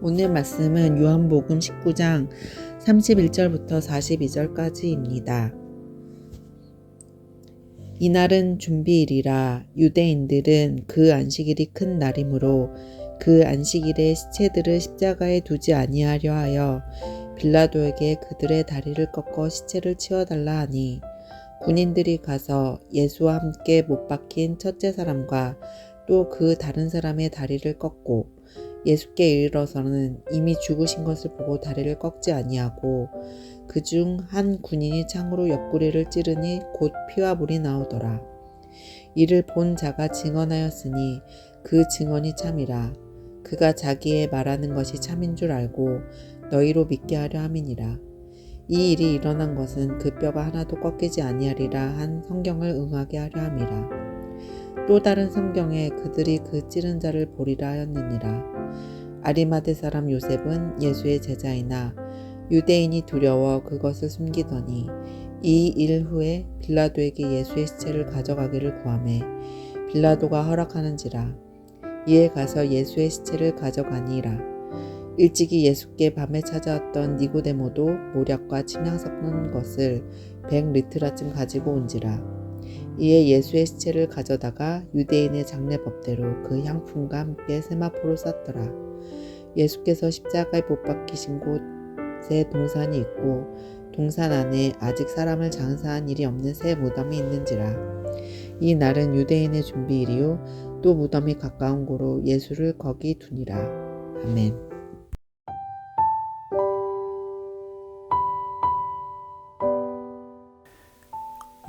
오늘 말씀은 요한복음 19장 31절부터 42절까지입니다. 이날은 준비일이라 유대인들은 그 안식일이 큰 날이므로 그 안식일에 시체들을 십자가에 두지 아니하려 하여 빌라도에게 그들의 다리를 꺾어 시체를 치워달라 하니 군인들이 가서 예수와 함께 못 박힌 첫째 사람과 또 그 다른 사람의 다리를 꺾고 예수께 이르러서는 이미 죽으신 것을 보고 다리를 꺾지 아니하고 그중 한 군인이 창으로 옆구리를 찌르니 곧 피와 물이 나오더라. 이를 본 자가 증언하였으니 그 증언이 참이라. 그가 자기의 말하는 것이 참인 줄 알고 너희로 믿게 하려 함이니라. 이 일이 일어난 것은 그 뼈가 하나도 꺾이지 아니하리라 한 성경을 응하게 하려 함이라. 또 다른 성경에 그들이 그 찌른 자를 보리라 하였느니라. 아리마대 사람 요셉은 예수의 제자이나 유대인이 두려워 그것을 숨기더니 이 일 후에 빌라도에게 예수의 시체를 가져가기를 구하매 빌라도가 허락하는지라. 이에 가서 예수의 시체를 가져가니라. 일찍이 예수께 밤에 찾아왔던 니고데모도 모략과 침향 섞은 것을 100리트라쯤 가지고 온지라. 이에 예수의 시체를 가져다가 유대인의 장례법대로 그 향품과 함께 세마포로 쌌더라. 예수께서 십자가에 못 박히신 곳에 동산이 있고 동산 안에 아직 사람을 장사한 일이 없는 새 무덤이 있는지라. 이 날은 유대인의 준비일이요 또 무덤이 가까운 고로 예수를 거기 두니라. 아멘.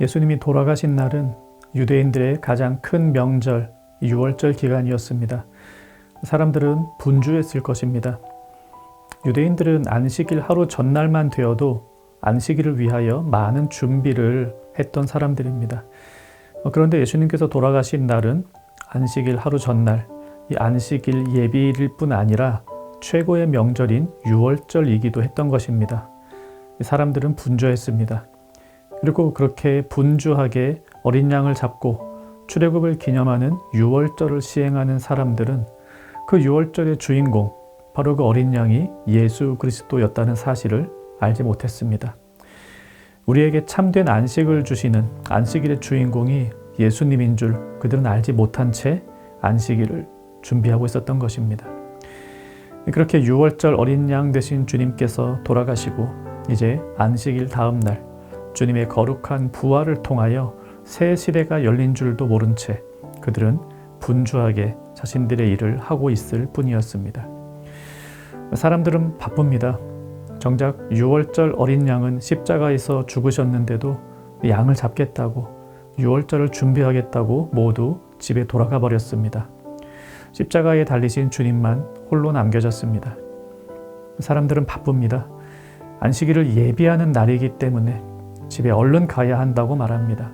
예수님이 돌아가신 날은 유대인들의 가장 큰 명절, 유월절 기간이었습니다. 사람들은 분주했을 것입니다. 유대인들은 안식일 하루 전날만 되어도 안식일을 위하여 많은 준비를 했던 사람들입니다. 그런데 예수님께서 돌아가신 날은 안식일 하루 전날, 이 안식일 예비일일 뿐 아니라 최고의 명절인 유월절이기도 했던 것입니다. 사람들은 분주했습니다. 그리고 그렇게 분주하게 어린 양을 잡고 출애굽을 기념하는 유월절을 시행하는 사람들은 그 유월절의 주인공, 바로 그 어린 양이 예수 그리스도였다는 사실을 알지 못했습니다. 우리에게 참된 안식을 주시는 안식일의 주인공이 예수님인 줄 그들은 알지 못한 채 안식일을 준비하고 있었던 것입니다. 그렇게 유월절 어린 양 되신 주님께서 돌아가시고 이제 안식일 다음 날 주님의 거룩한 부활을 통하여 새 시대가 열린 줄도 모른 채 그들은 분주하게 자신들의 일을 하고 있을 뿐이었습니다. 사람들은 바쁩니다. 정작 유월절 어린 양은 십자가에서 죽으셨는데도 양을 잡겠다고 유월절을 준비하겠다고 모두 집에 돌아가 버렸습니다. 십자가에 달리신 주님만 홀로 남겨졌습니다. 사람들은 바쁩니다. 안식일을 예비하는 날이기 때문에 집에 얼른 가야 한다고 말합니다.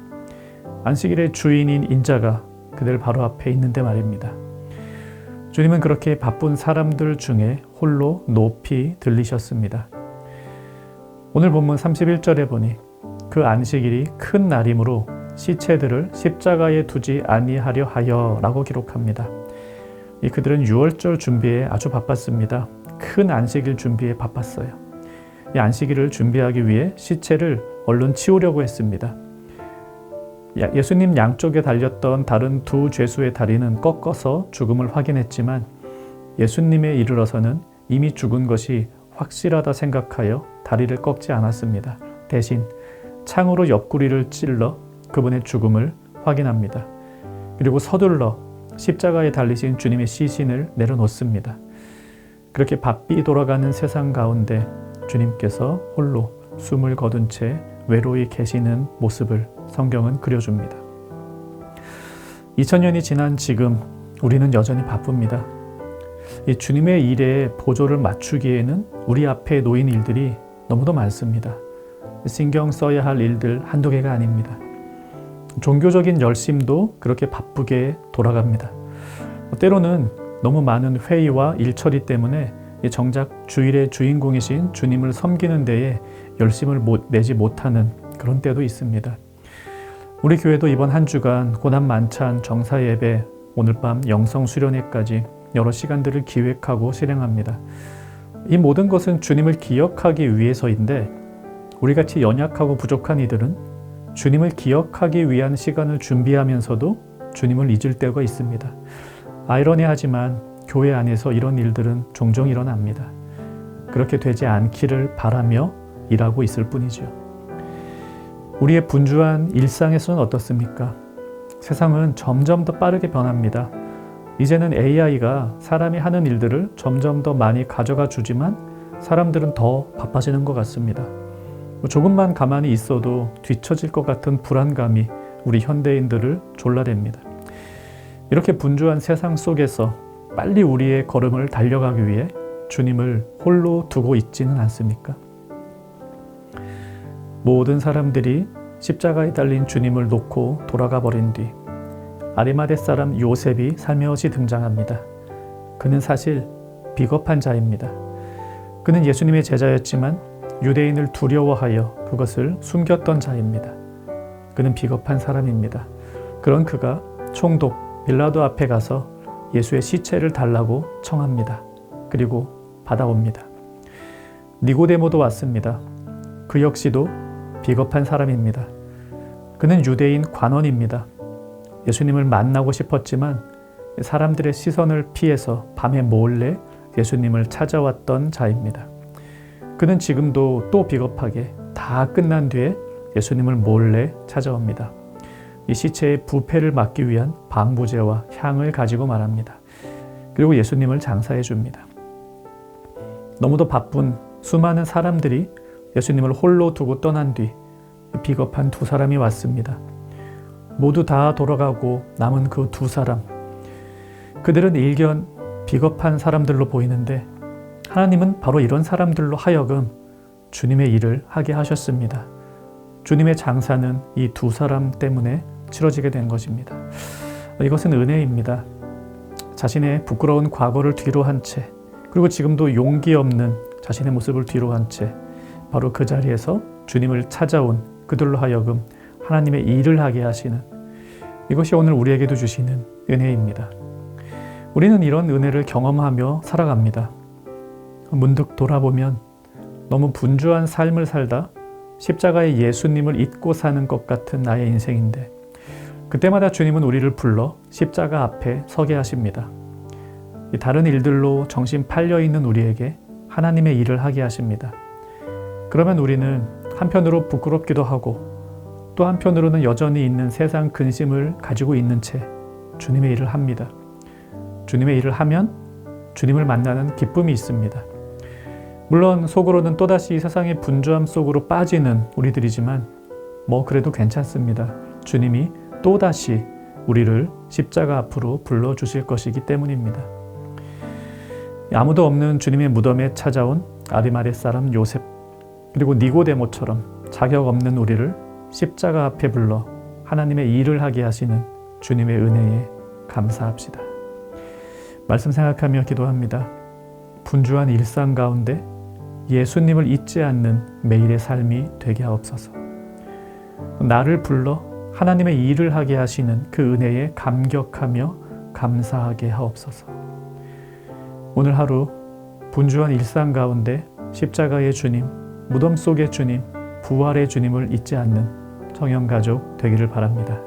안식일의 주인인 인자가 그들 바로 앞에 있는데 말입니다. 주님은 그렇게 바쁜 사람들 중에 홀로 높이 들리셨습니다. 오늘 본문 31절에 보니 그 안식일이 큰 날이므로 시체들을 십자가에 두지 아니하려 하여 라고 기록합니다. 그들은 유월절 준비에 아주 바빴습니다. 큰 안식일 준비에 바빴어요. 이 안식일을 준비하기 위해 시체를 얼른 치우려고 했습니다. 예수님 양쪽에 달렸던 다른 두 죄수의 다리는 꺾어서 죽음을 확인했지만 예수님에 이르러서는 이미 죽은 것이 확실하다 생각하여 다리를 꺾지 않았습니다. 대신 창으로 옆구리를 찔러 그분의 죽음을 확인합니다. 그리고 서둘러 십자가에 달리신 주님의 시신을 내려놓습니다. 그렇게 바삐 돌아가는 세상 가운데 주님께서 홀로 숨을 거둔 채 외로이 계시는 모습을 성경은 그려줍니다. 2000년이 지난 지금 우리는 여전히 바쁩니다. 이 주님의 일에 보조를 맞추기에는 우리 앞에 놓인 일들이 너무도 많습니다. 신경 써야 할 일들 한두 개가 아닙니다. 종교적인 열심도 그렇게 바쁘게 돌아갑니다. 때로는 너무 많은 회의와 일처리 때문에 정작 주일의 주인공이신 주님을 섬기는 데에 열심을 내지 못하는 그런 때도 있습니다. 우리 교회도 이번 한 주간 고난 만찬 정사 예배, 오늘 밤 영성 수련회까지 여러 시간들을 기획하고 실행합니다. 이 모든 것은 주님을 기억하기 위해서인데 우리같이 연약하고 부족한 이들은 주님을 기억하기 위한 시간을 준비하면서도 주님을 잊을 때가 있습니다. 아이러니하지만 교회 안에서 이런 일들은 종종 일어납니다. 그렇게 되지 않기를 바라며 일하고 있을 뿐이죠. 우리의 분주한 일상에서는 어떻습니까? 세상은 점점 더 빠르게 변합니다. 이제는 AI가 사람이 하는 일들을 점점 더 많이 가져가 주지만 사람들은 더 바빠지는 것 같습니다. 조금만 가만히 있어도 뒤처질 것 같은 불안감이 우리 현대인들을 졸라댑니다. 이렇게 분주한 세상 속에서 빨리 우리의 걸음을 달려가기 위해 주님을 홀로 두고 있지는 않습니까? 모든 사람들이 십자가에 달린 주님을 놓고 돌아가 버린 뒤 아리마대 사람 요셉이 살며시 등장합니다. 그는 사실 비겁한 자입니다. 그는 예수님의 제자였지만 유대인을 두려워하여 그것을 숨겼던 자입니다. 그는 비겁한 사람입니다. 그런 그가 총독 빌라도 앞에 가서 예수의 시체를 달라고 청합니다. 그리고 받아옵니다. 니고데모도 왔습니다. 그 역시도 비겁한 사람입니다. 그는 유대인 관원입니다. 예수님을 만나고 싶었지만 사람들의 시선을 피해서 밤에 몰래 예수님을 찾아왔던 자입니다. 그는 지금도 또 비겁하게 다 끝난 뒤에 예수님을 몰래 찾아옵니다. 이 시체의 부패를 막기 위한 방부제와 향을 가지고 말합니다. 그리고 예수님을 장사해 줍니다. 너무도 바쁜 수많은 사람들이 예수님을 홀로 두고 떠난 뒤 비겁한 두 사람이 왔습니다. 모두 다 돌아가고 남은 그 두 사람. 그들은 일견 비겁한 사람들로 보이는데 하나님은 바로 이런 사람들로 하여금 주님의 일을 하게 하셨습니다. 주님의 장사는 이 두 사람 때문에 치러지게 된 것입니다. 이것은 은혜입니다. 자신의 부끄러운 과거를 뒤로 한 채, 그리고 지금도 용기 없는 자신의 모습을 뒤로 한 채 바로 그 자리에서 주님을 찾아온 그들로 하여금 하나님의 일을 하게 하시는, 이것이 오늘 우리에게도 주시는 은혜입니다. 우리는 이런 은혜를 경험하며 살아갑니다. 문득 돌아보면 너무 분주한 삶을 살다 십자가의 예수님을 잊고 사는 것 같은 나의 인생인데, 그때마다 주님은 우리를 불러 십자가 앞에 서게 하십니다. 다른 일들로 정신 팔려 있는 우리에게 하나님의 일을 하게 하십니다. 그러면 우리는 한편으로 부끄럽기도 하고 또 한편으로는 여전히 있는 세상 근심을 가지고 있는 채 주님의 일을 합니다. 주님의 일을 하면 주님을 만나는 기쁨이 있습니다. 물론 속으로는 또다시 세상의 분주함 속으로 빠지는 우리들이지만 그래도 괜찮습니다. 주님이 또다시 우리를 십자가 앞으로 불러주실 것이기 때문입니다. 아무도 없는 주님의 무덤에 찾아온 아리마대 사람 요셉, 그리고 니고데모처럼 자격 없는 우리를 십자가 앞에 불러 하나님의 일을 하게 하시는 주님의 은혜에 감사합시다. 말씀 생각하며 기도합니다. 분주한 일상 가운데 예수님을 잊지 않는 매일의 삶이 되게 하옵소서. 나를 불러 하나님의 일을 하게 하시는 그 은혜에 감격하며 감사하게 하옵소서. 오늘 하루 분주한 일상 가운데 십자가의 주님, 무덤 속의 주님, 부활의 주님을 잊지 않는 청년가족 되기를 바랍니다.